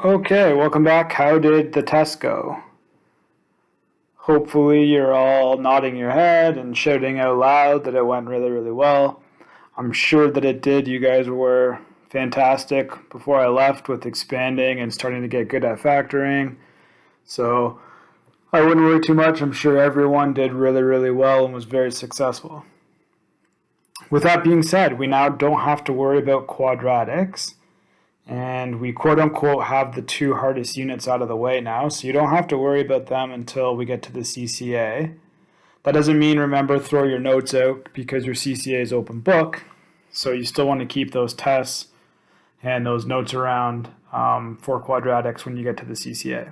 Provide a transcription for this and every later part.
Okay, welcome back. How did the test go? Hopefully you're all nodding your head and shouting out loud that it went really, really well. I'm sure that it did. You guys were fantastic before I left with expanding and starting to get good at factoring. So I wouldn't worry too much. I'm sure everyone did really, really well and was very successful. With that being said, we now don't have to worry about quadratics. And we quote unquote have the two hardest units out of the way now, so you don't have to worry about them until we get to the CCA. That doesn't mean, remember, throw your notes out because your CCA is open book, so you still want to keep those tests and those notes around for quadratics when you get to the CCA.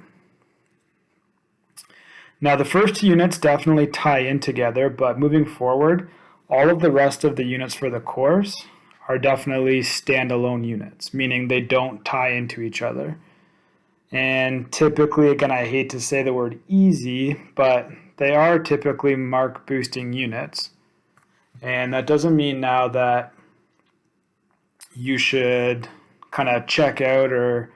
Now the first two units definitely tie in together, but moving forward, all of the rest of the units for the course are definitely standalone units, meaning they don't tie into each other. And typically, again, I hate to say the word easy, but they are typically mark boosting units. And that doesn't mean now that you should kind of check out or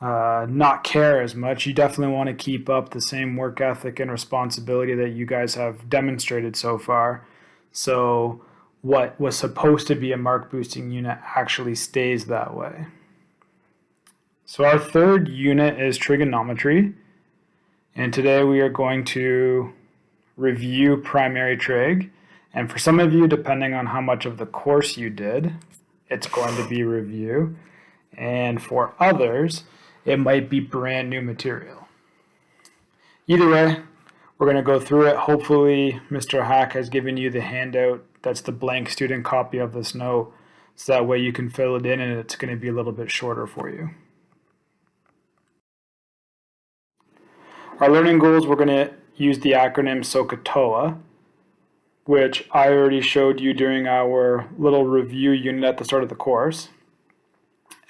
not care as much. You definitely want to keep up the same work ethic and responsibility that you guys have demonstrated so far. So what was supposed to be a mark boosting unit actually stays that way. So our third unit is trigonometry, and today we are going to review primary trig. And for some of you, depending on how much of the course you did, it's going to be review, and for others, it might be brand new material. Either way, we're going to go through it. Hopefully, Mr. Hack has given you the handout that's the blank student copy of this note, so that way you can fill it in and it's going to be a little bit shorter for you. Our learning goals, we're going to use the acronym SOH CAH TOA, which I already showed you during our little review unit at the start of the course.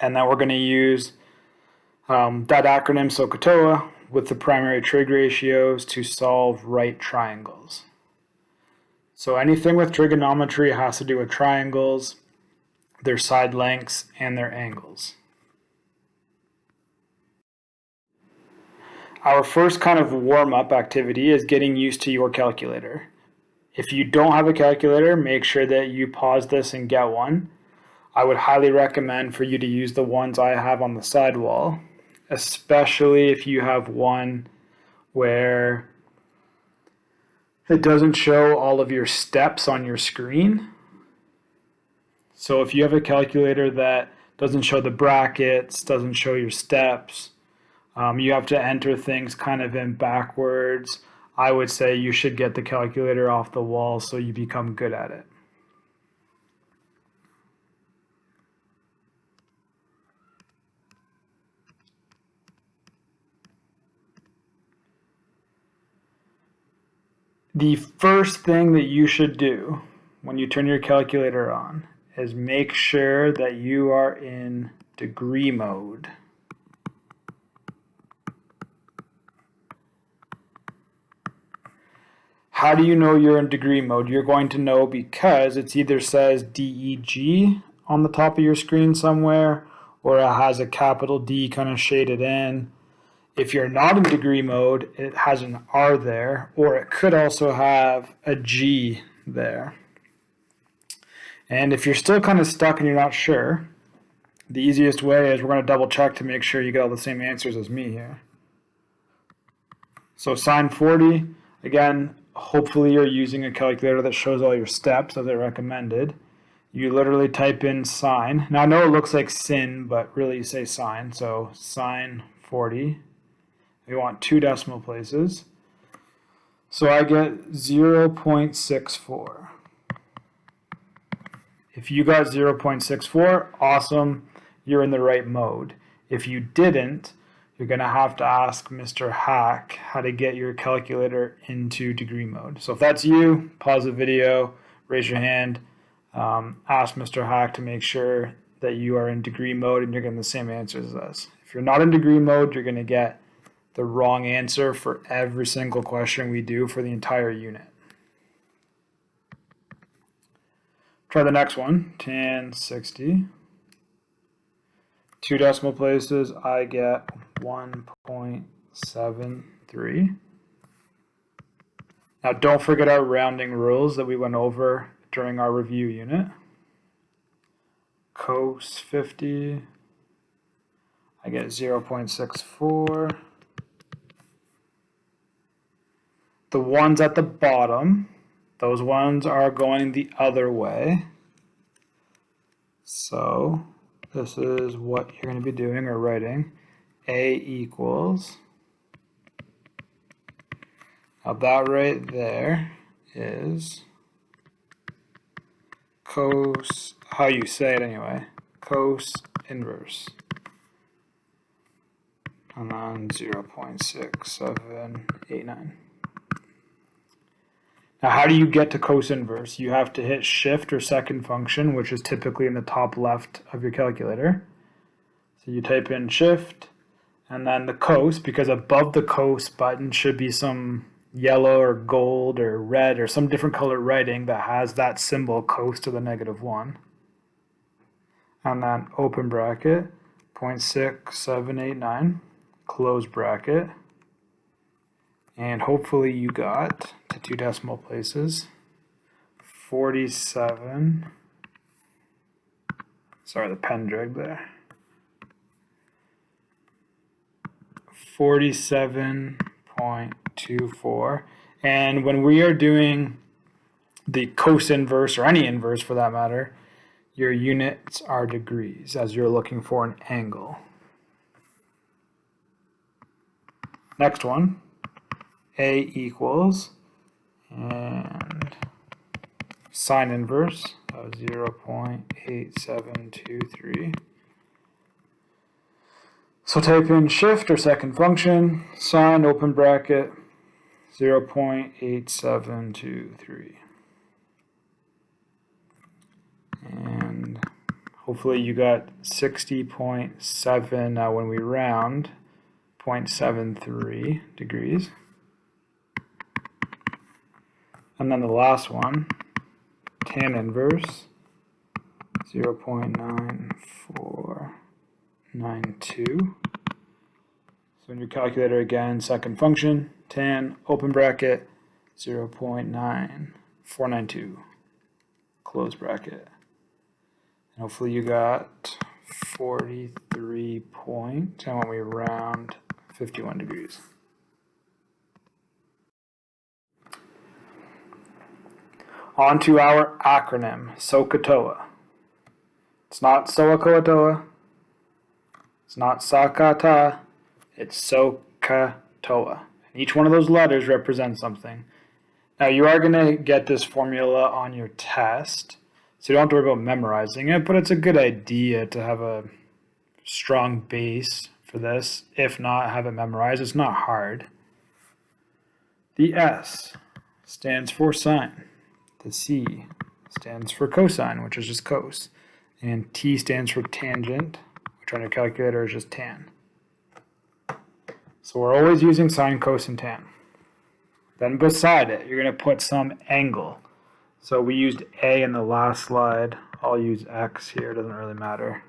And then we're going to use that acronym SOH CAH TOA with the primary trig ratios to solve right triangles. So anything with trigonometry has to do with triangles, their side lengths, and their angles. Our first kind of warm-up activity is getting used to your calculator. If you don't have a calculator, make sure that you pause this and get one. I would highly recommend for you to use the ones I have on the sidewall, especially if you have one where it doesn't show all of your steps on your screen. So if you have a calculator that doesn't show the brackets, doesn't show your steps, you have to enter things kind of in backwards, I would say you should get the calculator off the wall so you become good at it. The first thing that you should do when you turn your calculator on is make sure that you are in degree mode. How do you know you're in degree mode? You're going to know because it either says DEG on the top of your screen somewhere, or it has a capital D kind of shaded in. If you're not in degree mode, it has an R there, or it could also have a G there. And if you're still kind of stuck and you're not sure, the easiest way is we're going to double check to make sure you get all the same answers as me here. So sine 40, again, hopefully you're using a calculator that shows all your steps as I recommended. You literally type in sine. Now I know it looks like sin, but really you say sine. So sine 40. We want 2 decimal places. So I get 0.64. If you got 0.64, awesome, you're in the right mode. If you didn't, you're going to have to ask Mr. Hack how to get your calculator into degree mode. So if that's you, pause the video, raise your hand, ask Mr. Hack to make sure that you are in degree mode and you're getting the same answers as us. If you're not in degree mode, you're going to get the wrong answer for every single question we do for the entire unit. Try the next one, tan 60. 2 decimal places, I get 1.73. Now don't forget our rounding rules that we went over during our review unit. Cos 50, I get 0.64. The ones at the bottom, those ones are going the other way. So this is what you're going to be doing or writing. A equals, now that right there is cos, how you say it anyway, cos inverse. And then 0.6789. Now, how do you get to cos inverse? You have to hit shift or second function, which is typically in the top left of your calculator. So you type in shift, and then the cos, because above the cos button should be some yellow or gold or red or some different color writing that has that symbol cos to the -1. And then open bracket, 0.6789. Close bracket, and hopefully you got to 2 decimal places, 47, sorry the pen dragged there, 47.24, and when we are doing the cos inverse, or any inverse for that matter, your units are degrees as you're looking for an angle. Next one, A equals, and sine inverse of 0.8723. So type in shift or second function, sine, open bracket, 0.8723. And hopefully you got 60.7 now when we round. 0.73 degrees. And then the last one, tan inverse, 0.9492. So in your calculator again, second function, tan, open bracket, 0.9492, close bracket. And hopefully you got 43 point, and when we round, 51 degrees. On to our acronym, SOH CAH TOA. It's not SOH CAH TOA. It's not SOH, it's SOH CAH TOA. And each one of those letters represents something. Now you are going to get this formula on your test, so you don't have to worry about memorizing it, but it's a good idea to have a strong base for this. If not, have it memorized. It's not hard. The S stands for sine. The C stands for cosine, which is just cos. And T stands for tangent, which on your calculator is just tan. So we're always using sine, cos, and tan. Then beside it, you're going to put some angle. So we used A in the last slide. I'll use X here, it doesn't really matter.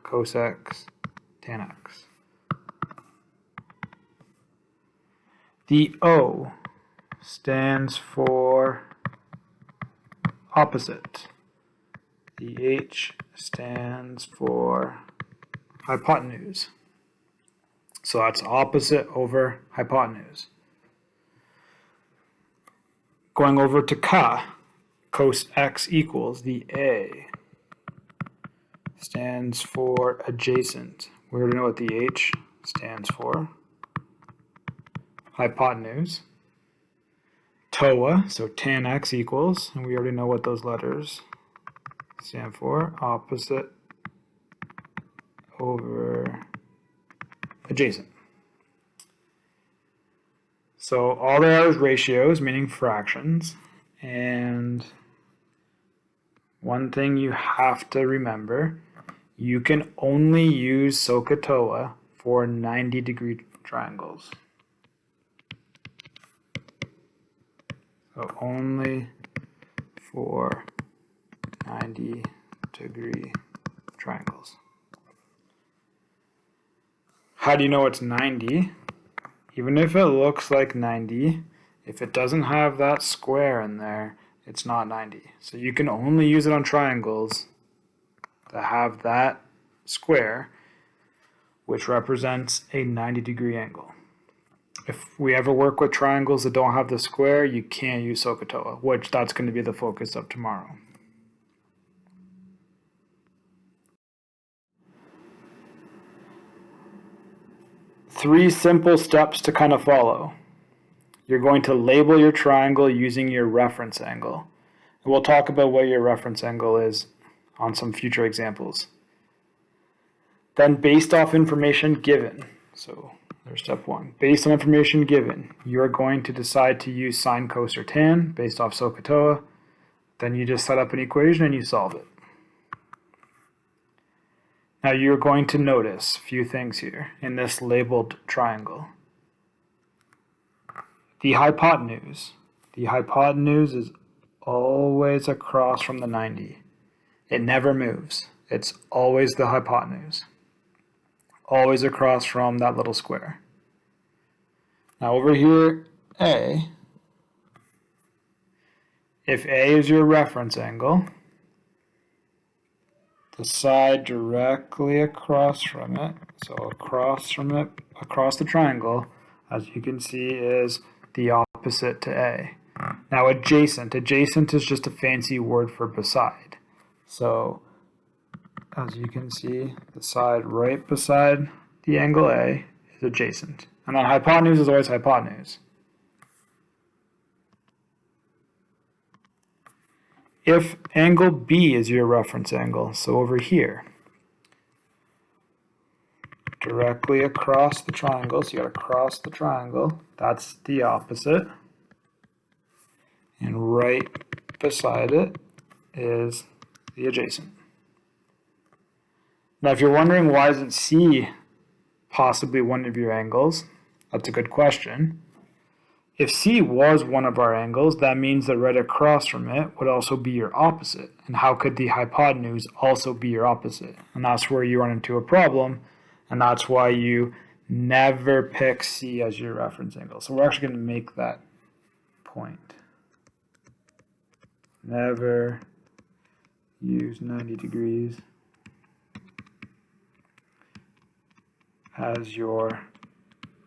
Cos X, tan X. The O stands for opposite. The H stands for hypotenuse. So that's opposite over hypotenuse. Going over to CAH, cos X equals, the A stands for adjacent. We already know what the H stands for. Hypotenuse. TOA, so tan X equals, and we already know what those letters stand for. Opposite over adjacent. So all there are is ratios, meaning fractions, and one thing you have to remember, you can only use SOH CAH TOA for 90-degree triangles. So only for 90-degree triangles. How do you know it's 90? Even if it looks like 90, if it doesn't have that square in there, it's not 90. So you can only use it on triangles that have that square, which represents a 90-degree angle. If we ever work with triangles that don't have the square, you can't use SOH CAH TOA, which that's going to be the focus of tomorrow. Three simple steps to kind of follow. You're going to label your triangle using your reference angle. And we'll talk about what your reference angle is on some future examples. Then based off information given, so there's step one. Based on information given, you're going to decide to use sine, cos, or tan based off SOH CAH TOA. Then you just set up an equation and you solve it. Now you're going to notice a few things here in this labeled triangle. The hypotenuse. The hypotenuse is always across from the 90. It never moves. It's always the hypotenuse. Always across from that little square. Now over here, A, if A is your reference angle, the side directly across from it, so across from it, across the triangle, as you can see, is the opposite to A. Now adjacent is just a fancy word for beside. So as you can see, the side right beside the angle A is adjacent. And then hypotenuse is always hypotenuse. If angle B is your reference angle, so over here, directly across the triangle, so you got to cross the triangle, that's the opposite. And right beside it is the adjacent. Now if you're wondering why isn't C possibly one of your angles, that's a good question. If C was one of our angles, that means that right across from it would also be your opposite. And how could the hypotenuse also be your opposite? And that's where you run into a problem, and that's why you never pick C as your reference angle. So we're actually going to make that point. Never use 90 degrees as your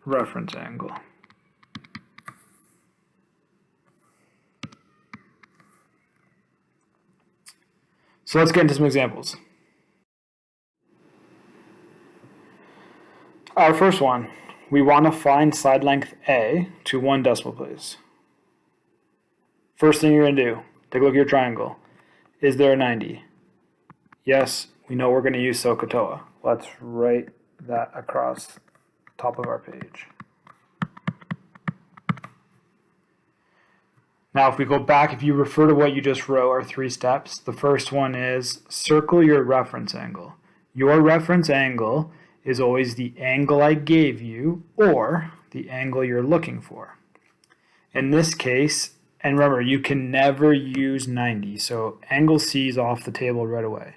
reference angle. So let's get into some examples. Our first one, we want to find side length A to 1 decimal place. First thing you're going to do, take a look at your triangle. Is there a 90? Yes, we know we're going to use SOH CAH TOA. Let's write that across the top of our page. Now if we go back, if you refer to what you just wrote, our 3 steps, the first one is circle your reference angle. Your reference angle is always the angle I gave you or the angle you're looking for. In this case, and remember, you can never use 90, so angle C is off the table right away.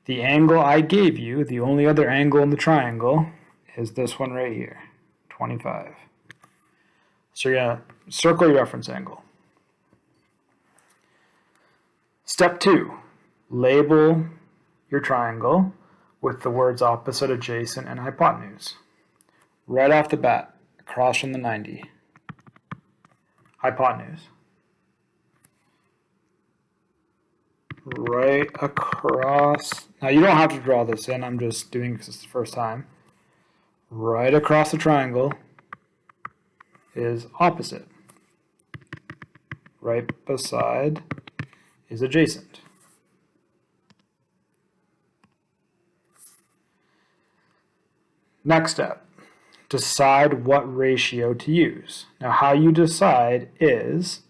The angle I gave you, the only other angle in the triangle, is this one right here, 25. So you're going to circle your reference angle. Step 2, label your triangle with the words opposite, adjacent, and hypotenuse. Right off the bat, across from the 90. Hypotenuse. Right across, now you don't have to draw this in, I'm just doing it because it's the first time. Right across the triangle is opposite. Right beside is adjacent. Next step, decide what ratio to use. Now how you decide is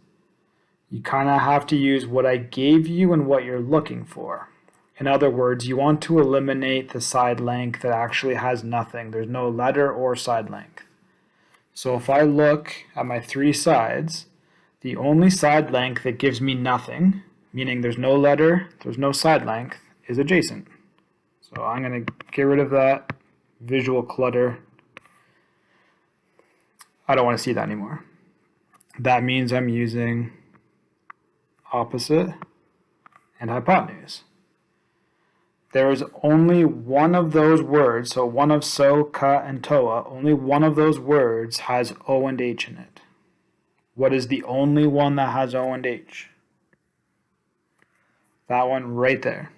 you kind of have to use what I gave you and what you're looking for. In other words, you want to eliminate the side length that actually has nothing. There's no letter or side length. So if I look at my 3 sides, the only side length that gives me nothing, meaning there's no letter, there's no side length, is adjacent. So I'm going to get rid of that visual clutter. I don't want to see that anymore. That means I'm using opposite and hypotenuse. There is only one of those words, so one of SO, CA, and TOA, only one of those words has O and H in it. What is the only one that has O and H? That one right there.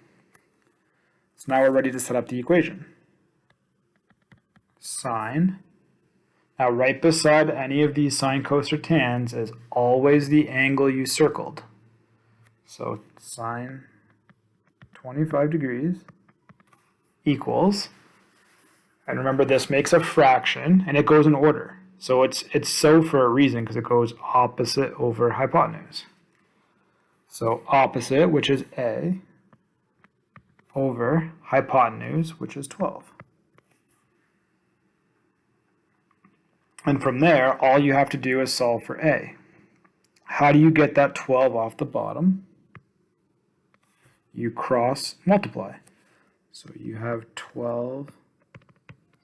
So now we're ready to set up the equation. Sine. Now right beside any of these sine, cos, or tans is always the angle you circled. So sine 25 degrees equals, and remember this makes a fraction and it goes in order. So it's so for a reason because it goes opposite over hypotenuse. So opposite, which is A, over hypotenuse, which is 12. And from there, all you have to do is solve for A. How do you get that 12 off the bottom? You cross multiply. So you have 12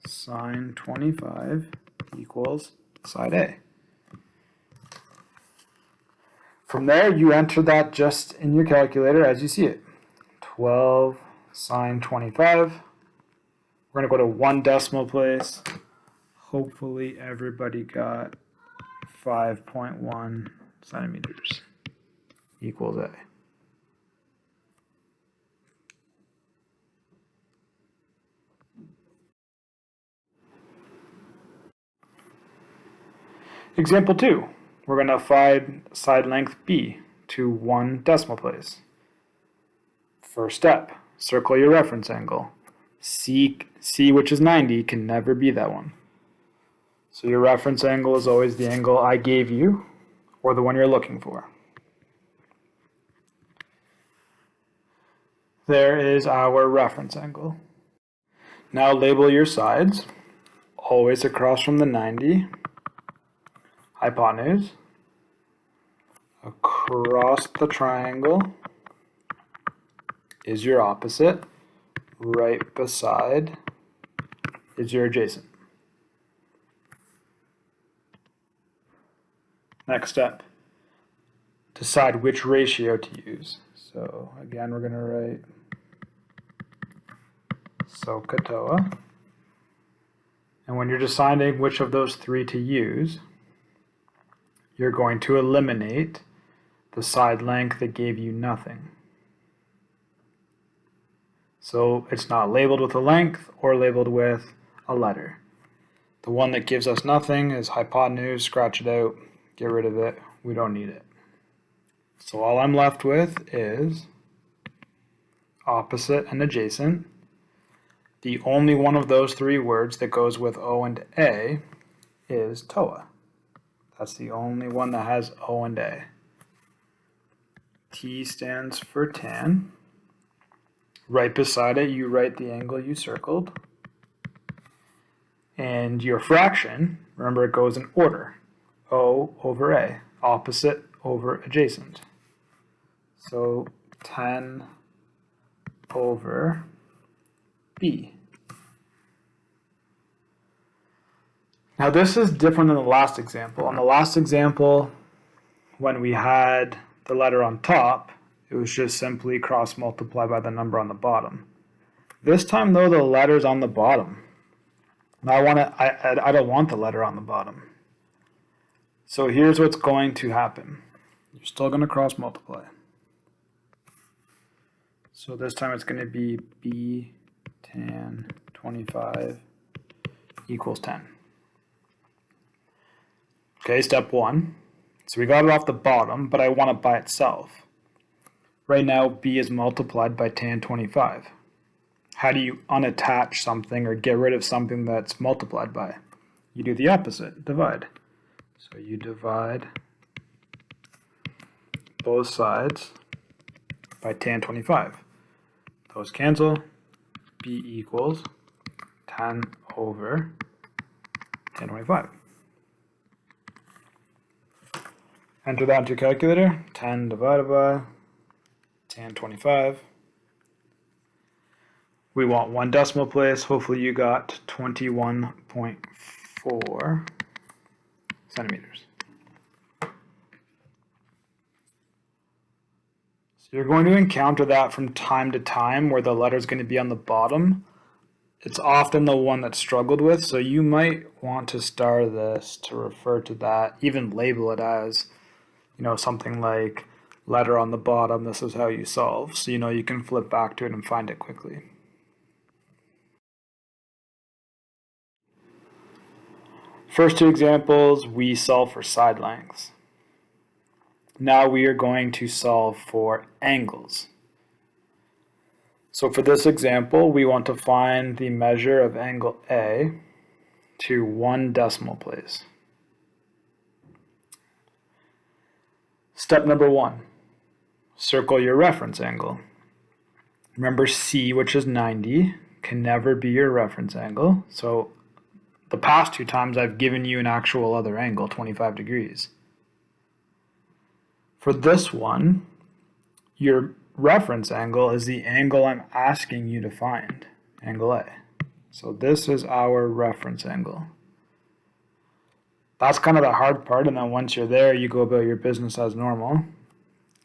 sine 25 equals side A. From there, you enter that just in your calculator as you see it. 12 sine 25. We're going to go to one decimal place. Hopefully everybody got 5.1 centimeters equals A. Example 2. We're going to find side length B to one decimal place. First step, circle your reference angle. C, which is 90, can never be that one. So your reference angle is always the angle I gave you, or the one you're looking for. There is our reference angle. Now label your sides, always across from the 90, hypotenuse, across the triangle is your opposite, right beside is your adjacent. Next step, decide which ratio to use. So again, we're going to write SOH CAH TOA. And when you're deciding which of those three to use, you're going to eliminate the side length that gave you nothing. So it's not labeled with a length or labeled with a letter. The one that gives us nothing is hypotenuse, scratch it out, get rid of it, we don't need it. So all I'm left with is opposite and adjacent. The only one of those three words that goes with O and A is TOA. That's the only one that has O and A. T stands for tan. Right beside it, you write the angle you circled. And your fraction, remember it goes in order. O over A, opposite over adjacent. So 10 over B. Now this is different than the last example. On the last example, when we had the letter on top, it was just simply cross multiply by the number on the bottom. This time though, the letter's on the bottom. Now I don't want the letter on the bottom. So here's what's going to happen. You're still going to cross multiply. So this time it's going to be B tan 25 equals 10. Okay, step 1. So we got it off the bottom, but I want it by itself. Right now, B is multiplied by tan 25. How do you unattach something or get rid of something that's multiplied by? You do the opposite, divide. So you divide both sides by tan 25. Those cancel. B equals 10 over tan 25. Enter that into your calculator. 10 divided by tan 25. We want 1 decimal place. Hopefully you got 21.4 centimeters. So you're going to encounter that from time to time where the letter is going to be on the bottom. It's often the one that's struggled with, so you might want to star this to refer to that, even label it as, something like letter on the bottom, this is how you solve. So you can flip back to it and find it quickly. First 2 examples, we solve for side lengths. Now we are going to solve for angles. So for this example, we want to find the measure of angle A to 1 decimal place. Step number 1, circle your reference angle. Remember C, which is 90, can never be your reference angle. So the past 2 times I've given you an actual other angle, 25 degrees. For this one, your reference angle is the angle I'm asking you to find, angle A. So this is our reference angle. That's kind of the hard part, and then once you're there, you go about your business as normal.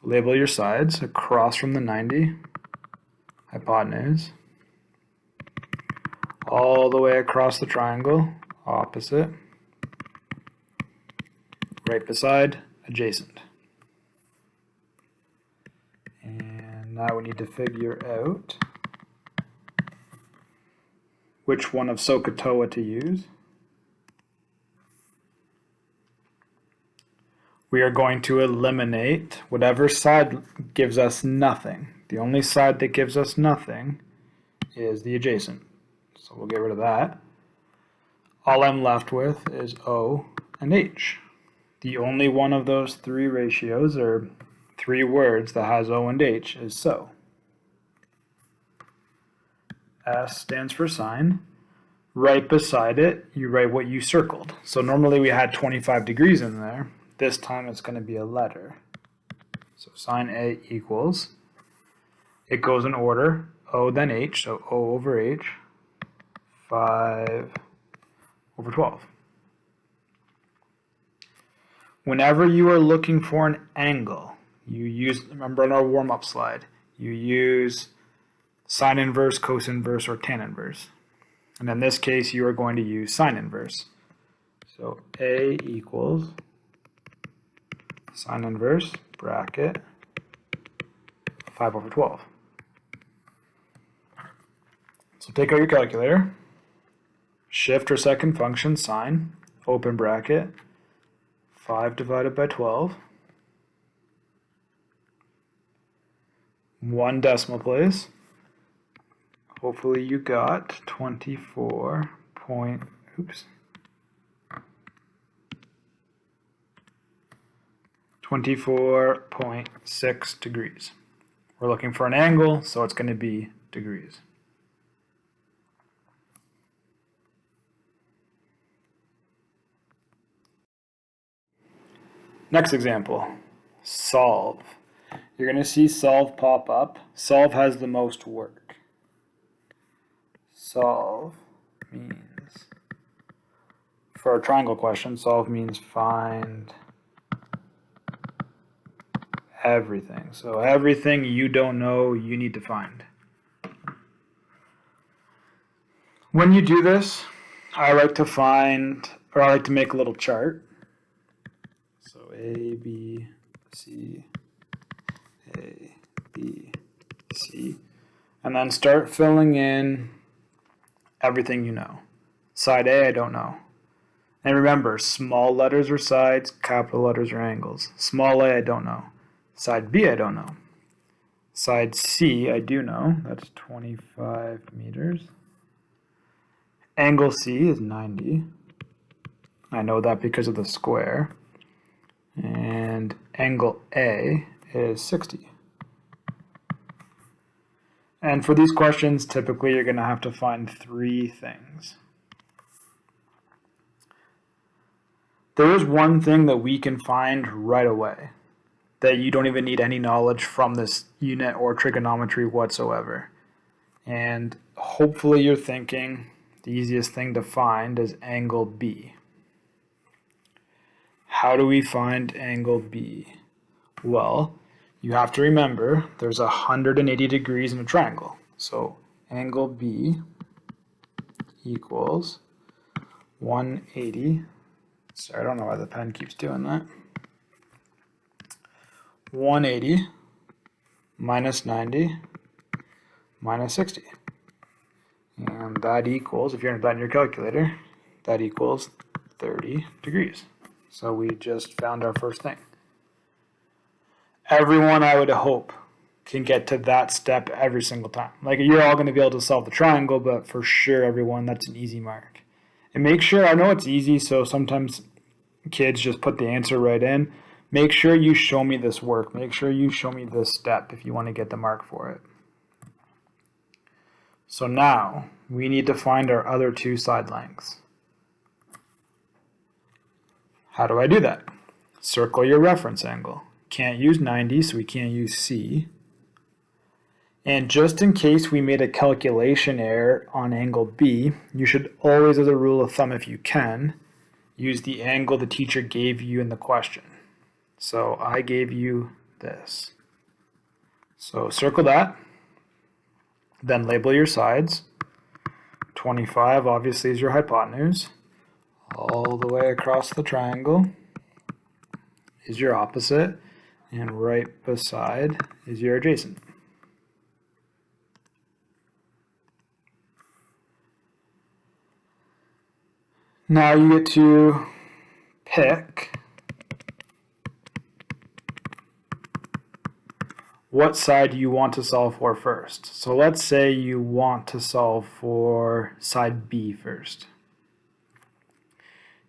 Label your sides across from the 90, hypotenuse, all the way across the triangle, opposite, right beside, adjacent. And now we need to figure out which one of SOH CAH TOA to use. We are going to eliminate whatever side gives us nothing. The only side that gives us nothing is the adjacent. So we'll get rid of that. All I'm left with is O and H. The only one of those 3 ratios, or 3 words that has O and H, is so. S stands for sine. Right beside it, you write what you circled. So normally we had 25 degrees in there. This time it's going to be a letter. So sine A equals, it goes in order, O then H, so O over H, 5 over 12. Whenever you are looking for an angle, you use, remember on our warm-up slide, you use sine inverse, cos inverse, or tan inverse. And in this case, you are going to use sine inverse. So A equals sine inverse, bracket, 5 over 12. So take out your calculator, shift or second function, sine, open bracket, 5 divided by 12, 1 decimal place. Hopefully you got 24.6 degrees. We're looking for an angle, so it's going to be degrees. Next example, solve. You're going to see solve pop up. Solve has the most work. Solve means, for a triangle question, solve means find everything. So everything you don't know, you need to find. When you do this, I like to make a little chart. So A, B, C, A, B, C, and then start filling in everything you know. Side A, I don't know. And remember, small letters are sides, capital letters are angles. Small A, I don't know. Side B, I don't know. Side C, I do know. That's 25 meters. Angle C is 90. I know that because of the square. And angle A is 60. And for these questions, typically you're going to have to find 3 things. There is one thing that we can find right away, that you don't even need any knowledge from this unit or trigonometry whatsoever. And hopefully you're thinking the easiest thing to find is angle B. How do we find angle B? Well, you have to remember there's 180 degrees in a triangle. So angle B equals 180. Sorry, I don't know why the pen keeps doing that. 180 minus 90 minus 60. And that equals, if you're going to put that in your calculator, that equals 30 degrees. So we just found our first thing. Everyone, I would hope, can get to that step every single time. Like, you're all going to be able to solve the triangle, but for sure, everyone, that's an easy mark. And make sure, I know it's easy, so sometimes kids just put the answer right in. Make sure you show me this work. Make sure you show me this step if you want to get the mark for it. So now we need to find our other two side lengths. How do I do that? Circle your reference angle. Can't use 90, so we can't use C. And just in case we made a calculation error on angle B, you should always, as a rule of thumb if you can, use the angle the teacher gave you in the question. So I gave you this. So circle that. Then label your sides. 25 obviously is your hypotenuse. All the way across the triangle is your opposite, and right beside is your adjacent. Now you get to pick what side you want to solve for first. So let's say you want to solve for side B first.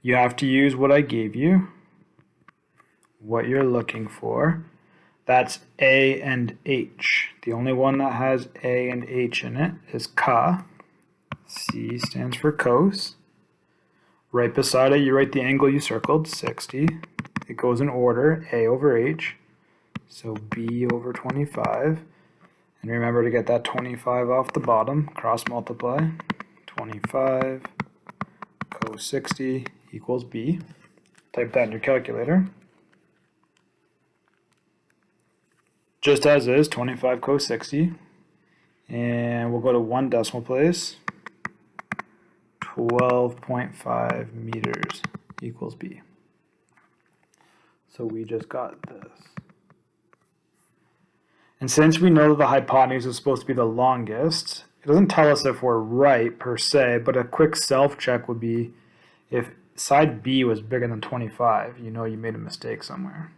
You have to use what I gave you, what you're looking for. That's A and H. The only one that has A and H in it is CAH. C stands for cos. Right beside it, you write the angle you circled, 60. It goes in order, A over H. So B over 25. And remember to get that 25 off the bottom, cross multiply. 25 cos 60 equals B. Type that in your calculator. Just as is, 25 cos 60. And we'll go to one decimal place. 12.5 meters equals B. So we just got this. And since we know that the hypotenuse is supposed to be the longest, it doesn't tell us if we're right per se, but a quick self-check would be if side B was bigger than 25, you know you made a mistake somewhere.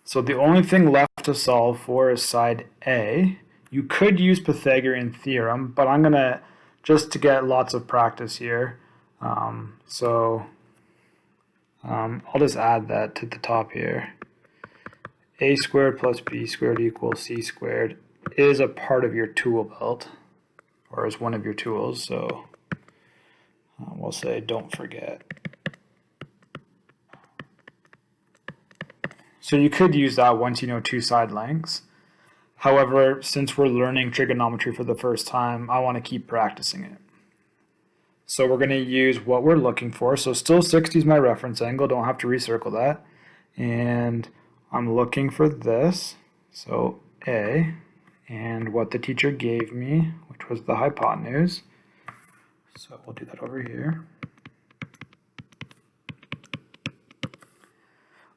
So the only thing left to solve for is side A. You could use Pythagorean theorem, but I'm going to, just to get lots of practice here, I'll just add that to the top here. A squared plus B squared equals C squared is a part of your tool belt, or is one of your tools, so we'll say don't forget. So you could use that once you know two side lengths. However, since we're learning trigonometry for the first time, I want to keep practicing it. So we're going to use what we're looking for. So still 60 is my reference angle. Don't have to recircle that. And I'm looking for this. So A, and what the teacher gave me, which was the hypotenuse. So we'll do that over here.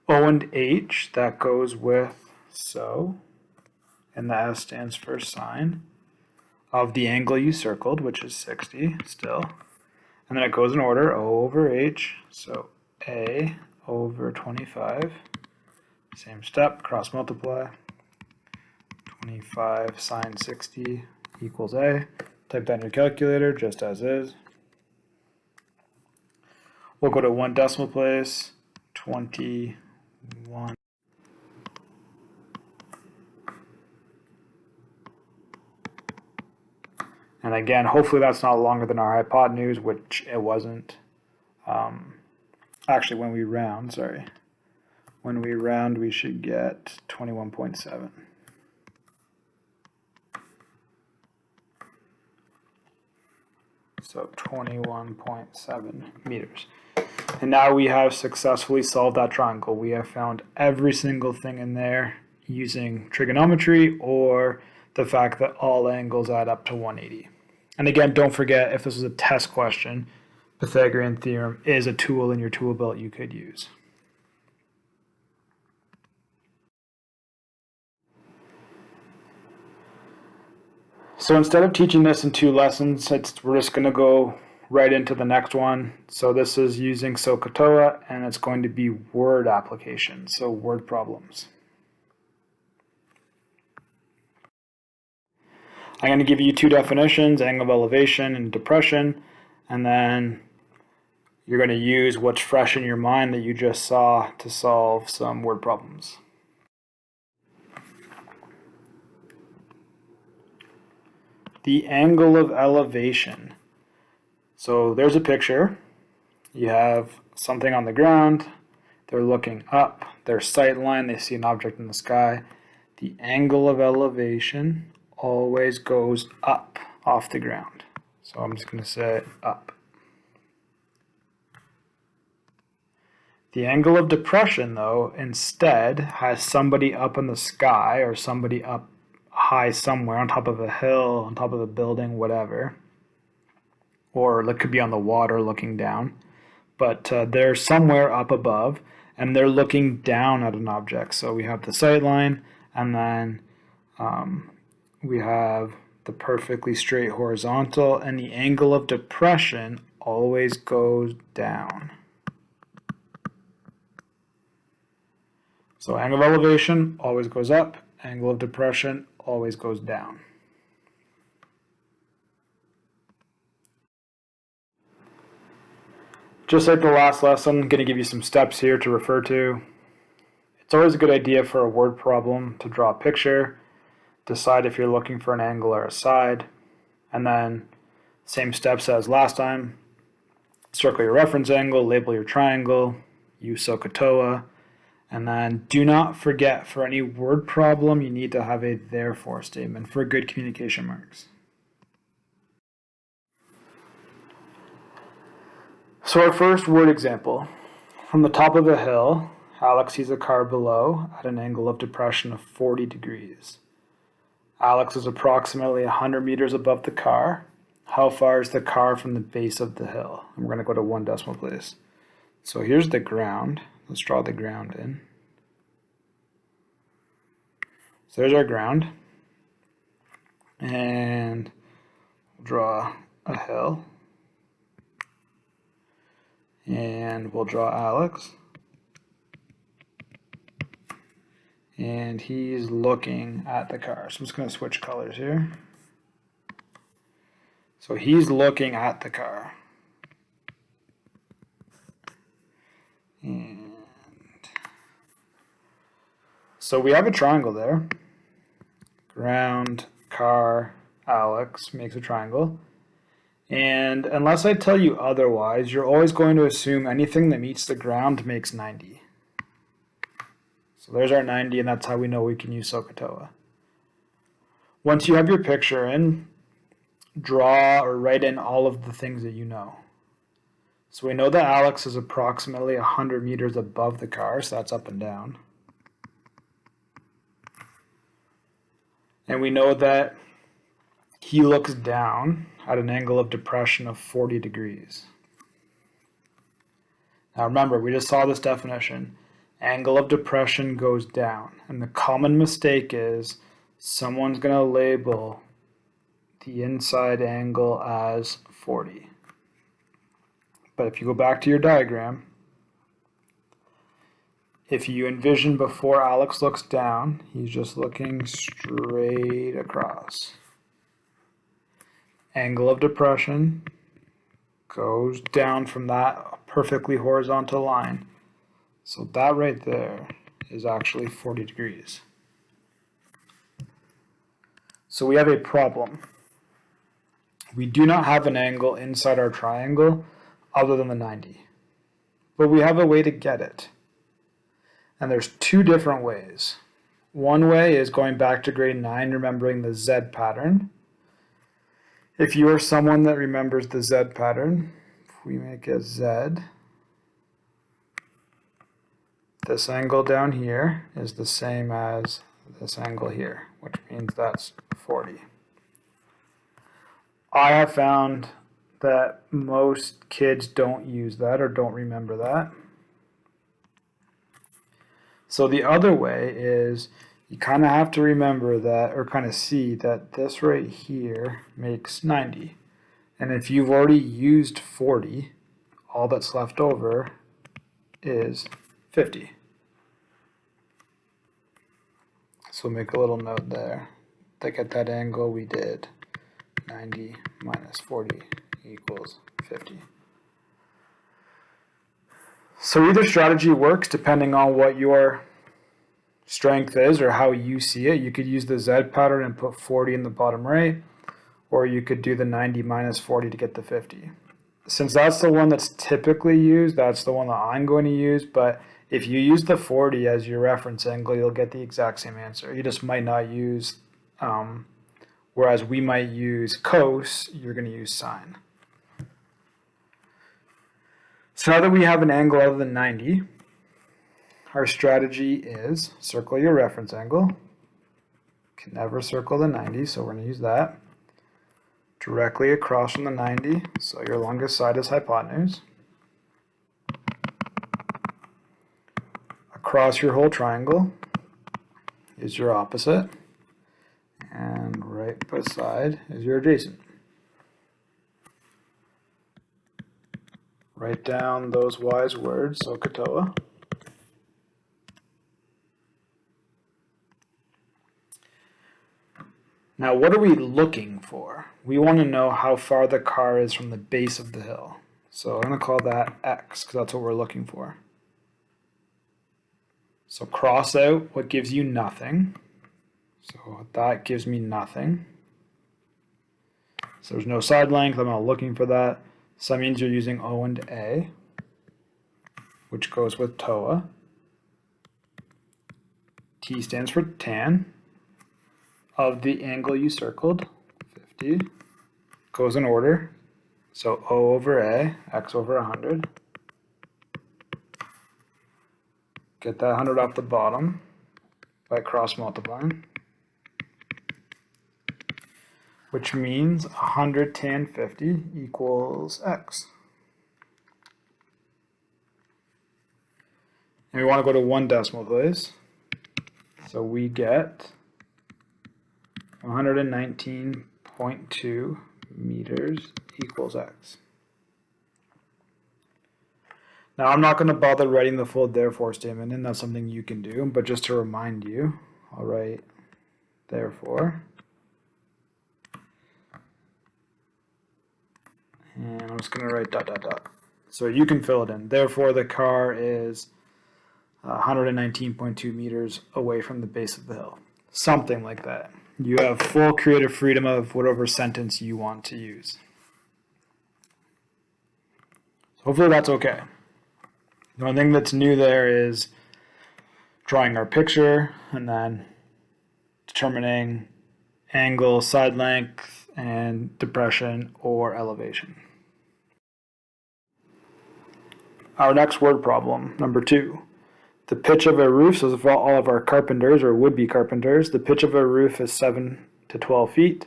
O and H, that goes with so. And the S stands for sine of the angle you circled, which is 60 still. And then it goes in order, O over H, so A over 25. Same step, cross multiply. 25 sine 60 equals A. Type that in your calculator, just as is. We'll go to one decimal place, 21. And again, hopefully that's not longer than our hypotenuse, which it wasn't. Actually, when we round, we should get 21.7. So 21.7 meters. And now we have successfully solved that triangle. We have found every single thing in there using trigonometry or the fact that all angles add up to 180. And again, don't forget, if this was a test question, Pythagorean theorem is a tool in your tool belt you could use. So instead of teaching this in 2 lessons, we're just going to go right into the next one. So this is using SOH CAH TOA, and it's going to be word applications, so word problems. I'm going to give you 2 definitions, angle of elevation and depression, and then you're going to use what's fresh in your mind that you just saw to solve some word problems. The angle of elevation. So there's a picture. You have something on the ground. They're looking up. Their sight line, they see an object in the sky. The angle of elevation always goes up off the ground. So I'm just going to say up. The angle of depression, though, instead has somebody up in the sky or somebody up high somewhere on top of a hill, on top of a building, whatever. Or it could be on the water looking down. But they're somewhere up above and they're looking down at an object. So we have the sight line, and then we have the perfectly straight horizontal, and the angle of depression always goes down. So angle of elevation always goes up, angle of depression always goes down. Just like the last lesson, I'm going to give you some steps here to refer to. It's always a good idea for a word problem to draw a picture, decide if you're looking for an angle or a side, and then same steps as last time. Circle your reference angle, label your triangle, use SOH CAH TOA, and then do not forget, for any word problem, you need to have a therefore statement for good communication marks. So our first word example. From the top of a hill, Alex sees a car below at an angle of depression of 40 degrees. Alex is approximately 100 meters above the car. How far is the car from the base of the hill? And we're going to go to 1 decimal place. So here's the ground. Let's draw the ground in. So there's our ground. And we'll draw a hill. And we'll draw Alex. And he's looking at the car. So I'm just going to switch colors here. So he's looking at the car. And so we have a triangle there. Ground, car, Alex makes a triangle. And unless I tell you otherwise, you're always going to assume anything that meets the ground makes 90. So there's our 90, and that's how we know we can use SOH CAH TOA. Once you have your picture in, draw or write in all of the things that you know. So we know that Alex is approximately 100 meters above the car, so that's up and down. And we know that he looks down at an angle of depression of 40 degrees. Now remember, we just saw this definition. Angle of depression goes down. And the common mistake is someone's going to label the inside angle as 40. But if you go back to your diagram, if you envision before Alex looks down, he's just looking straight across. Angle of depression goes down from that perfectly horizontal line. So that right there is actually 40 degrees. So we have a problem. We do not have an angle inside our triangle other than the 90. But we have a way to get it. And there's 2 different ways. One way is going back to grade 9, remembering the Z pattern. If you are someone that remembers the Z pattern, if we make a Z, this angle down here is the same as this angle here, which means that's 40. I have found that most kids don't use that or don't remember that. So the other way is you kind of have to remember that, or kind of see that this right here makes 90. And if you've already used 40, all that's left over is 50. So make a little note there. Like at that angle we did 90 minus 40 equals 50. So either strategy works depending on what your strength is or how you see it. You could use the Z pattern and put 40 in the bottom right, or you could do the 90 minus 40 to get the 50. Since that's the one that's typically used, that's the one that I'm going to use, but if you use the 40 as your reference angle, you'll get the exact same answer. You just might not use, whereas we might use cos, you're going to use sine. So now that we have an angle other than 90, our strategy is circle your reference angle. Can never circle the 90, so we're going to use that. Directly across from the 90, so your longest side is hypotenuse. Across your whole triangle is your opposite, and right beside is your adjacent. Write down those wise words, SOH CAH TOA. Now, what are we looking for? We want to know how far the car is from the base of the hill. So I'm going to call that x, because that's what we're looking for. So cross out what gives you nothing. So that gives me nothing. So there's no side length, I'm not looking for that. So that means you're using O and A, which goes with TOA. T stands for tan of the angle you circled, 50. Goes in order. So O over A, X over 100. Get that 100 off the bottom by cross multiplying, which means 100 tan 50 equals X. And we want to go to one decimal place. So we get 119.2 meters equals X. Now I'm not going to bother writing the full therefore statement in, that's something you can do, but just to remind you, I'll write therefore. And I'm just going to write ... So you can fill it in. Therefore the car is 119.2 meters away from the base of the hill. Something like that. You have full creative freedom of whatever sentence you want to use. So hopefully that's okay. The only thing that's new there is drawing our picture and then determining angle, side length, and depression or elevation. Our next word problem, number 2. The pitch of a roof, so for all of our carpenters or would-be carpenters, the pitch of a roof is 7 to 12 feet.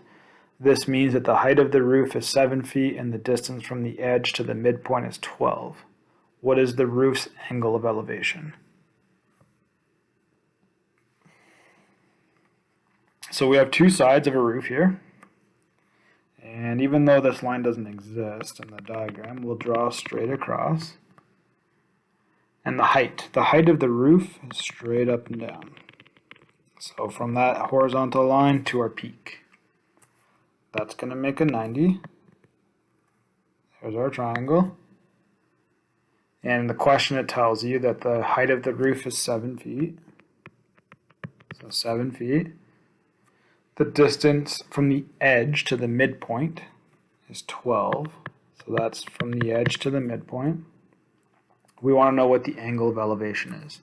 This means that the height of the roof is 7 feet and the distance from the edge to the midpoint is 12. What is the roof's angle of elevation? So we have two sides of a roof here. And even though this line doesn't exist in the diagram, we'll draw straight across. And the height of the roof is straight up and down. So from that horizontal line to our peak. That's going to make a 90. There's our triangle. And the question, it tells you that the height of the roof is 7 feet. So 7 feet. The distance from the edge to the midpoint is 12. So that's from the edge to the midpoint. We want to know what the angle of elevation is.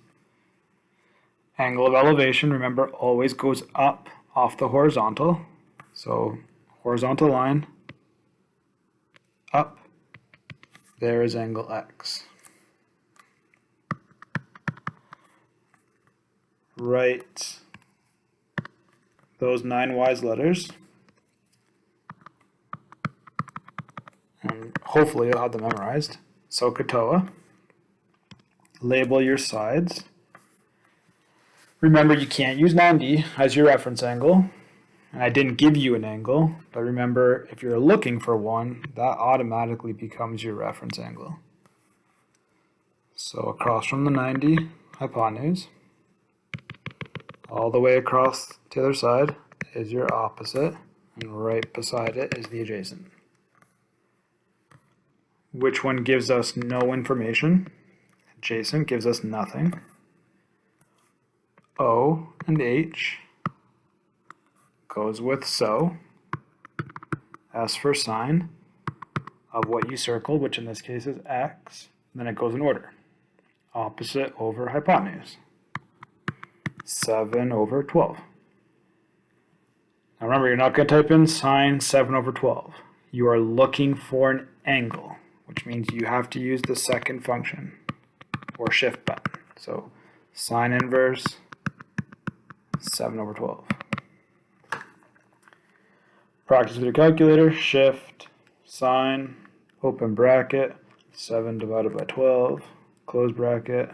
Angle of elevation, remember, always goes up off the horizontal. So horizontal line up, there is angle X. Write those 9 wise letters, and hopefully you'll have them memorized. SOH CAH TOA. Label your sides. Remember, you can't use 90 as your reference angle, and I didn't give you an angle, but remember, if you're looking for one, that automatically becomes your reference angle. So across from the 90, hypotenuse, all the way across to the other side is your opposite, and right beside it is the adjacent. Which one gives us no information? Adjacent gives us nothing. O and H goes with SO. S for sign of what you circled, which in this case is X. And then it goes in order. Opposite over hypotenuse. 7 over 12. Now remember, you're not going to type in sine 7 over 12. You are looking for an angle, which means you have to use the second function or shift button. So sine inverse 7 over 12. Practice with your calculator. Shift, sine, open bracket, 7 divided by 12, close bracket,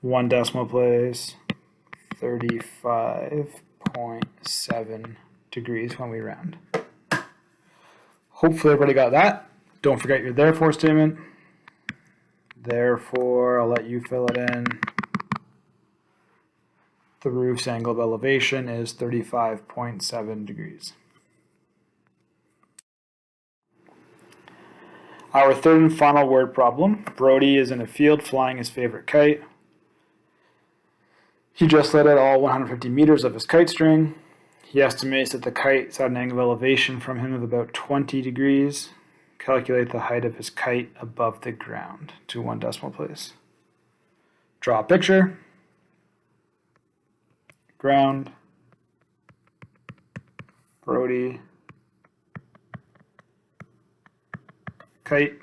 1 decimal place, 35.7 degrees when we round. Hopefully everybody got that. Don't forget your therefore statement. Therefore, I'll let you fill it in. The roof's angle of elevation is 35.7 degrees. Our third and final word problem. Brody is in a field flying his favorite kite. He just let out all 150 meters of his kite string. He estimates that the kite is at an angle of elevation from him of about 20 degrees. Calculate the height of his kite above the ground to 1 decimal place. Draw a picture. Ground, Brody, kite,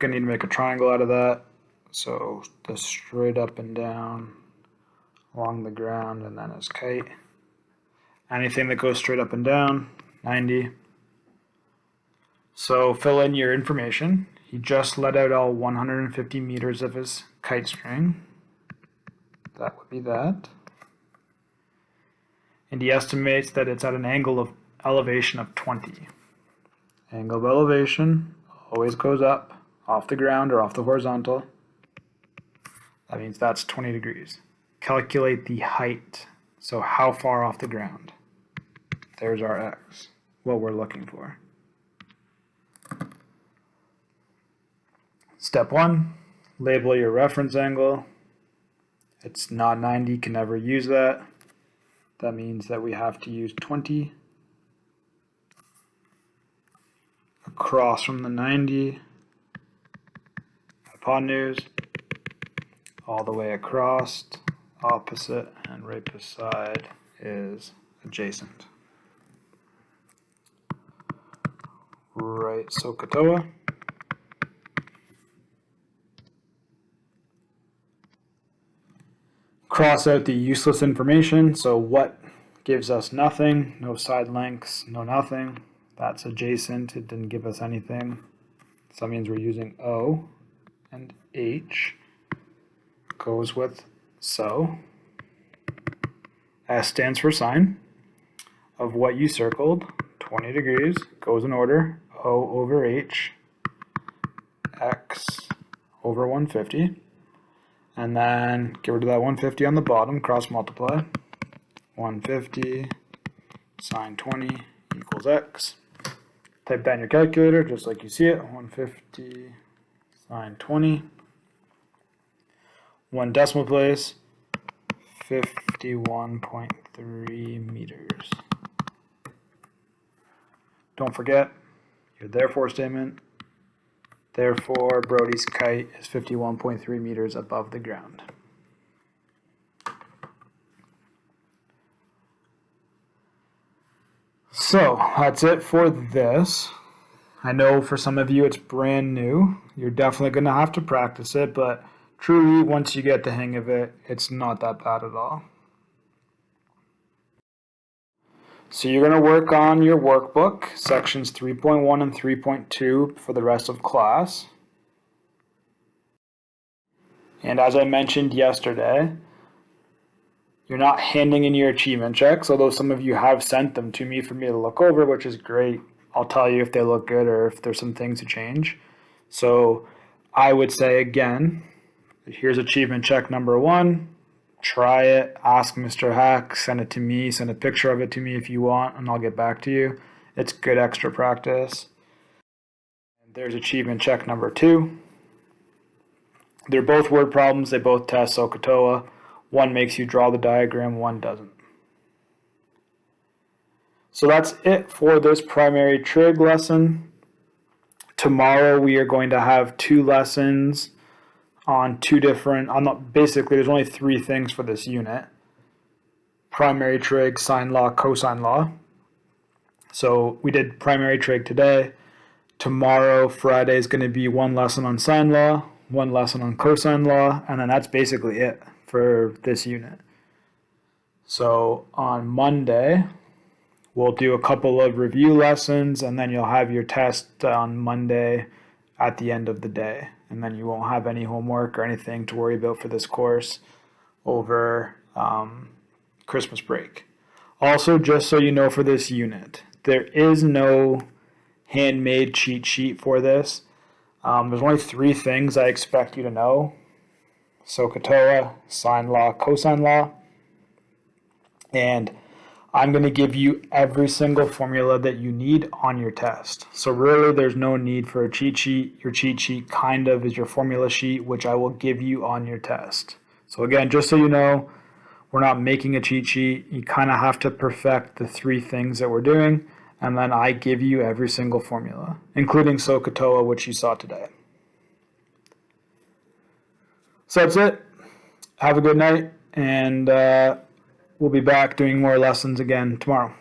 gonna need to make a triangle out of that, so the straight up and down along the ground and then his kite. Anything that goes straight up and down, 90. So fill in your information. He just let out all 150 meters of his kite string. That would be that. And he estimates that it's at an angle of elevation of 20. Angle of elevation always goes up, off the ground or off the horizontal. That means that's 20 degrees. Calculate the height. So how far off the ground? There's our X, what we're looking for. Step 1, label your reference angle. It's not 90, can never use that. That means that we have to use 20. Across from the 90, hypotenuse, all the way across, opposite, and right beside is adjacent. Right, SOH CAH TOA. Cross out the useless information. So what gives us nothing? No side lengths, no nothing. That's adjacent. It didn't give us anything. So that means we're using O, and H goes with SO. S stands for sine of what you circled. 20 degrees goes in order. O over H, X over 150. And then get rid of that 150 on the bottom, cross multiply. 150 sine 20 equals X. Type that in your calculator just like you see it. 150 sine 20. 1 decimal place, 51.3 meters. Don't forget your therefore statement. Therefore, Brody's kite is 51.3 meters above the ground. So that's it for this. I know for some of you it's brand new. You're definitely going to have to practice it, but truly, once you get the hang of it, it's not that bad at all. So you're going to work on your workbook, sections 3.1 and 3.2 for the rest of class. And as I mentioned yesterday, you're not handing in your achievement checks, although some of you have sent them to me for me to look over, which is great. I'll tell you if they look good or if there's some things to change. So I would say again, here's achievement check number 1. Try it, ask Mr. Hack, send it to me, send a picture of it to me if you want, and I'll get back to you. It's good extra practice. And there's achievement check number 2. They're both word problems, they both test SOH CAH TOA. One makes you draw the diagram, one doesn't. So that's it for this primary trig lesson. Tomorrow we are going to have 2 lessons on 2 different, basically there's only 3 things for this unit. Primary trig, sine law, cosine law. So we did primary trig today. Tomorrow, Friday, is going to be 1 lesson on sine law, 1 lesson on cosine law, and then that's basically it for this unit. So on Monday, we'll do a couple of review lessons, and then you'll have your test on Monday at the end of the day. And then you won't have any homework or anything to worry about for this course over Christmas break. Also, just so you know for this unit, there is no handmade cheat sheet for this. There's only 3 things I expect you to know. SOH CAH TOA, sine law, cosine law. And I'm going to give you every single formula that you need on your test. So really, there's no need for a cheat sheet. Your cheat sheet kind of is your formula sheet, which I will give you on your test. So again, just so you know, we're not making a cheat sheet. You kind of have to perfect the 3 things that we're doing, and then I give you every single formula, including SOH CAH TOA, which you saw today. So that's it. Have a good night, and we'll be back doing more lessons again tomorrow.